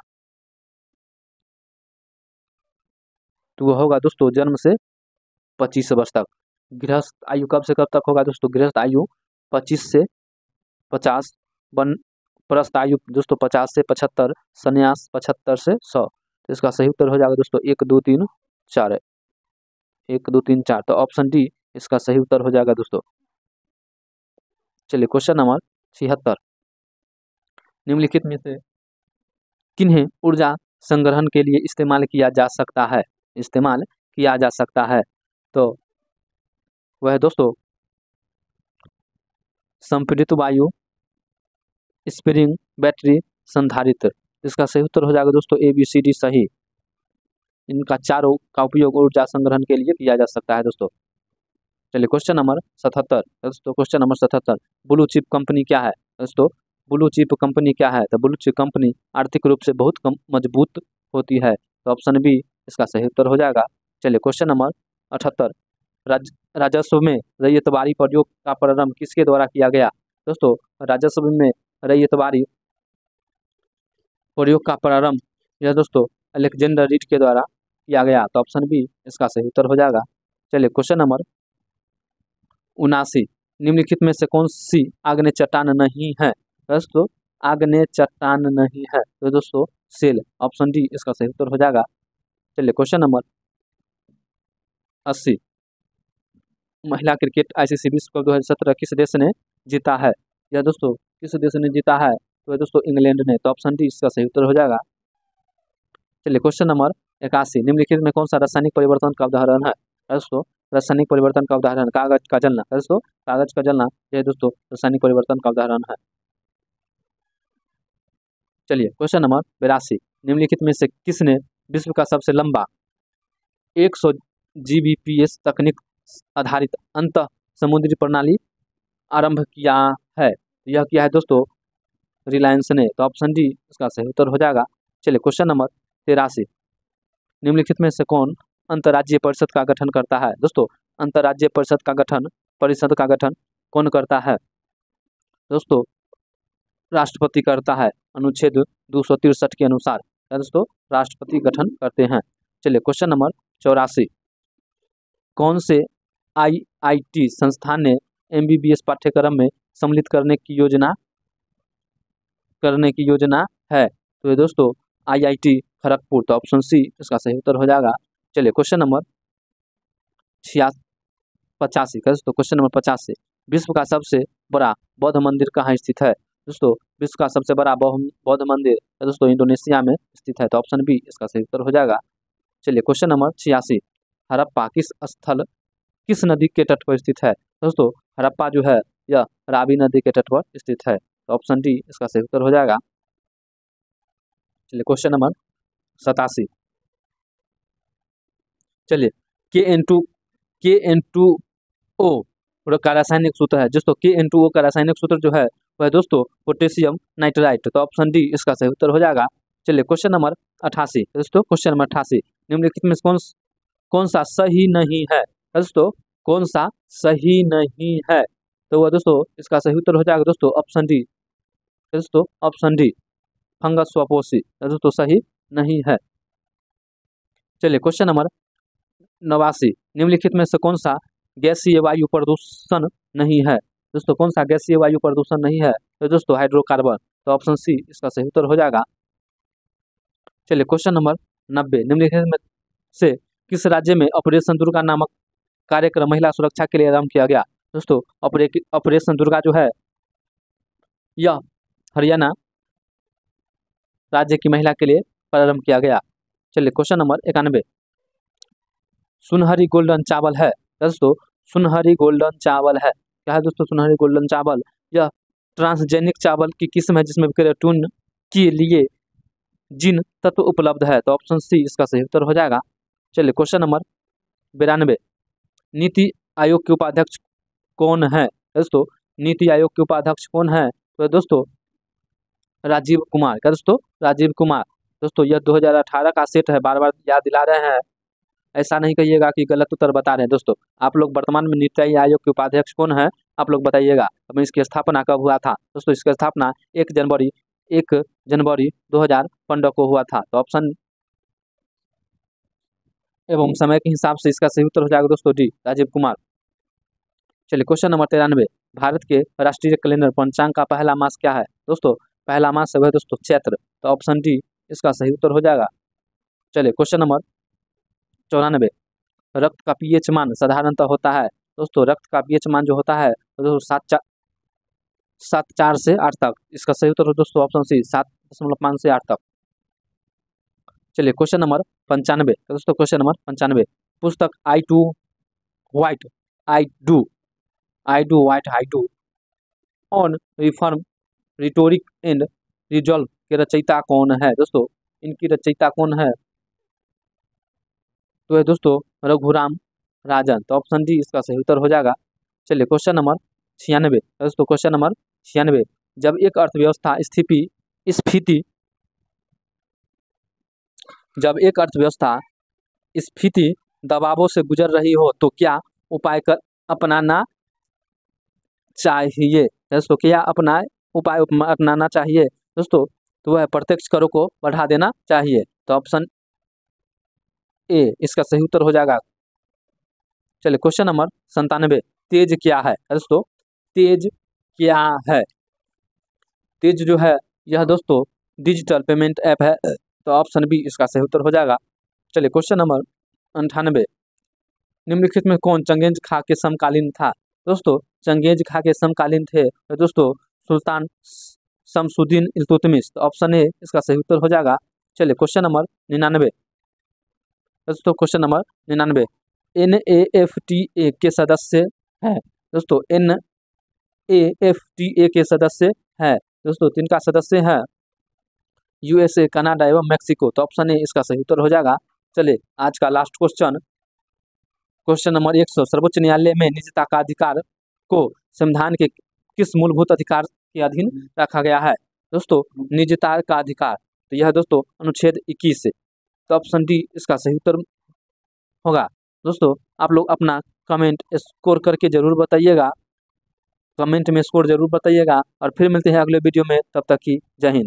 S1: तो वह होगा दोस्तों जन्म से 25 वर्ष तक। गृहस्थ आयु कब से कब तक होगा दोस्तों? गृहस्थ आयु 25 से 50। वन प्रस्थ आयु दोस्तों 50 से 75। संन्यास 75 से 100। तो इसका सही उत्तर हो जाएगा दोस्तों 1 2 3 4। 1 2 3 4। तो ऑप्शन डी इसका सही उत्तर हो जाएगा दोस्तों। चलिए क्वेश्चन नंबर 76। निम्नलिखित में से किन्हें ऊर्जा संग्रहण के लिए इस्तेमाल किया जा सकता है? इस्तेमाल किया जा सकता है तो वह दोस्तों संपीड़ित वायु, स्प्रिंग, बैटरी, संधारित्र। इसका सही उत्तर हो जाएगा दोस्तों ए बी सी डी सही। इनका चारों का उपयोग ऊर्जा संग्रहण के लिए किया जा सकता है दोस्तों। चलिए क्वेश्चन नंबर 77 दोस्तों, question number 77। Blue chip company क्या है दोस्तों? ब्लू चिप कंपनी क्या है? तो ब्लू चिप कंपनी आर्थिक रूप से बहुत कम मजबूत होती है। तो ऑप्शन बी इसका सही उत्तर हो जाएगा। चलिए क्वेश्चन नंबर 78। राजस्व में रैयतवारी प्रयोग का प्रारंभ किसके द्वारा किया गया दोस्तों? राजस्व में रैयतवारी प्रयोग का प्रारंभ यह दोस्तों अलेक्जेंडर रीड के द्वारा किया गया। तो ऑप्शन बी इसका सही उत्तर हो जाएगा। चलिए क्वेश्चन नंबर 79। निम्नलिखित में से कौन सी आग्नेय चट्टान नहीं है दोस्तों? आग्नेय चट्टान नहीं है तो दोस्तों सेल। ऑप्शन डी इसका सही उत्तर हो जाएगा। चलिए क्वेश्चन नंबर 80। महिला क्रिकेट आईसीसी विश्व कप 2017 किस देश ने जीता है? यह दोस्तों किस देश ने जीता है? तो दोस्तों इंग्लैंड ने। तो ऑप्शन डी इसका सही उत्तर हो जाएगा। चलिए क्वेश्चन नंबर 81। निम्नलिखित में कौन सा रासायनिक परिवर्तन का उदाहरण है दोस्तों? रासायनिक परिवर्तन का उदाहरण कागज का जलना दोस्तों। कागज का जलना यह दोस्तों रासायनिक परिवर्तन का उदाहरण है। चलिए क्वेश्चन नंबर 82। निम्नलिखित में से किसने विश्व का सबसे लंबा 100 GBPS तकनीक आधारित अंत समुद्री प्रणाली आरंभ किया है? यह किया है दोस्तों रिलायंस ने। तो ऑप्शन डी इसका सही उत्तर हो जाएगा। चलिए क्वेश्चन नंबर 83। निम्नलिखित में से कौन अंतर्राज्यीय परिषद का गठन करता है दोस्तों? अंतर्राज्यीय परिषद का गठन कौन करता है दोस्तों? राष्ट्रपति करता है अनुच्छेद 263 के अनुसार दोस्तों राष्ट्रपति गठन करते हैं। चलिए क्वेश्चन नंबर 84। कौन से IIT संस्थान ने MBBS पाठ्यक्रम में सम्मिलित करने की योजना है? तो ये दोस्तों IIT खड़गपुर। तो ऑप्शन सी इसका सही उत्तर हो जाएगा। चलिए क्वेश्चन नंबर 85 का दोस्तों, क्वेश्चन नंबर 85। विश्व का सबसे बड़ा बौद्ध मंदिर कहाँ स्थित है दोस्तों? विश्व का सबसे बड़ा बौद्ध मंदिर दोस्तों इंडोनेशिया में स्थित है। तो ऑप्शन बी इसका सही उत्तर हो जाएगा। चलिए क्वेश्चन नंबर 86। हड़प्पा किस नदी के तट पर स्थित है दोस्तों? हड़प्पा जो है यह रावी नदी के तट पर स्थित है। तो ऑप्शन डी इसका सही उत्तर हो जाएगा। चलिए क्वेश्चन नंबर 87। चलिए KN2O का रासायनिक सूत्र है दोस्तों। KN2O का रासायनिक सूत्र जो है वह है दोस्तों पोटेशियम नाइट्राइट। तो ऑप्शन डी इसका सही उत्तर हो जाएगा। चलिए क्वेश्चन नंबर 88 दोस्तों, क्वेश्चन नंबर 88 निम्नलिखित में कौन सा सही नहीं है दोस्तों, कौन सा सही नहीं है? तो वह दोस्तों इसका सही उत्तर हो जाएगा दोस्तों ऑप्शन डी। दोस्तों ऑप्शन डी फंगस स्वपोषी दोस्तों सही नहीं है। चलिए क्वेश्चन नंबर 89 निम्नलिखित में से कौन सा गैसीय वायु प्रदूषण नहीं है? दोस्तों कौन सा गैसीय वायु प्रदूषण नहीं है? तो दोस्तों हाइड्रोकार्बन। तो ऑप्शन सी इसका सही उत्तर हो जाएगा। चलिए क्वेश्चन नंबर 90 निम्नलिखित में से किस राज्य में ऑपरेशन दुर्गा नामक कार्यक्रम महिला सुरक्षा के लिए आरंभ किया गया? दोस्तों ऑपरेशन दुर्गा जो है यह हरियाणा राज्य की महिला के लिए प्रारंभ किया गया। चलिए क्वेश्चन नंबर 91 सुनहरी गोल्डन चावल है दोस्तों, सुनहरी गोल्डन चावल है क्या है दोस्तों? सुनहरी गोल्डन चावल यह ट्रांसजेनिक चावल की किस्म है जिसमें केराटिन के लिए जिन तत्व उपलब्ध है। तो ऑप्शन सी इसका सही उत्तर हो जाएगा। चलिए क्वेश्चन नंबर 92 नीति आयोग के उपाध्यक्ष कौन है दोस्तों? नीति आयोग के उपाध्यक्ष कौन है? तो दोस्तों राजीव कुमार। क्या दोस्तों? राजीव कुमार। दोस्तों यह 2018 का सेट है, बार बार याद दिला रहे हैं, ऐसा नहीं कहिएगा कि गलत उत्तर बता रहे हैं। दोस्तों आप लोग वर्तमान में नीति आयोग के उपाध्यक्ष कौन है आप लोग बताइएगा। अब इसकी स्थापना कब हुआ था? दोस्तों इसकी स्थापना 1 जनवरी 2015 को हुआ था। तो ऑप्शन एवं समय के हिसाब से इसका सही उत्तर हो जाएगा दोस्तों डी राजीव कुमार। चलिए क्वेश्चन नंबर 93 भारत के राष्ट्रीय कैलेंडर पंचांग का पहला मास क्या है? दोस्तों पहला मास है दोस्तों चैत्र। तो ऑप्शन डी इसका सही उत्तर हो जाएगा। चलिए क्वेश्चन नंबर 94 रक्त का पीएच मान साधारणतः होता है दोस्तों, रक्त का पीएच मान जो होता है तो दोस्तों 7.4 से 8 तक। इसका सही उत्तर हो दोस्तों ऑप्शन सी 7.5 से 8 तक। चलिए क्वेश्चन नंबर 95 दोस्तों, क्वेश्चन नंबर 95 पुस्तक I do white on reform rhetoric and resolve के रचयिता कौन है? दोस्तों इनकी रचयिता कौन है? तो है दोस्तों रघुराम राजन। तो ऑप्शन डी इसका सही उत्तर हो जाएगा। चलिए क्वेश्चन नंबर 96 दोस्तों, क्वेश्चन नंबर 96 जब एक अर्थव्यवस्था स्फीति दबावों से गुजर रही हो तो क्या उपाय अपनाना चाहिए दोस्तों? क्या उपाय अपनाना चाहिए दोस्तों? तो वह प्रत्यक्ष करों को बढ़ा देना चाहिए। तो ऑप्शन ए इसका सही उत्तर हो जाएगा। चलिए क्वेश्चन नंबर 97 तेज क्या है दोस्तों? तेज क्या है? तेज जो है यह दोस्तों डिजिटल पेमेंट ऐप है। तो ऑप्शन बी इसका सही उत्तर हो जाएगा। चलिए क्वेश्चन नंबर 98 निम्नलिखित में कौन चंगेज खां के समकालीन था? दोस्तों चंगेज खां के समकालीन थे दोस्तों सुल्तान शमसुद्दीन इल्तुतमिश। तो ऑप्शन ए इसका सही उत्तर हो जाएगा। चलिए क्वेश्चन नंबर 99 दोस्तों, क्वेश्चन नंबर 99 NAFTA के सदस्य है दोस्तों, NAFTA के सदस्य है दोस्तों, तिनका सदस्य है USA, कनाडा एवं मैक्सिको। तो ऑप्शन ए इसका सही उत्तर हो जाएगा। चलिए आज का लास्ट क्वेश्चन नंबर 100 सर्वोच्च न्यायालय में निजता का अधिकार को संविधान के किस मूलभूत अधिकार के अधीन रखा गया है? दोस्तों निजता का अधिकार, तो यह दोस्तों अनुच्छेद 21 से। तो ऑप्शन डी इसका सही उत्तर होगा। दोस्तों आप लोग अपना कमेंट स्कोर करके जरूर बताइएगा, कमेंट में स्कोर जरूर बताइएगा और फिर मिलते हैं अगले वीडियो में। तब तक की जय हिंद।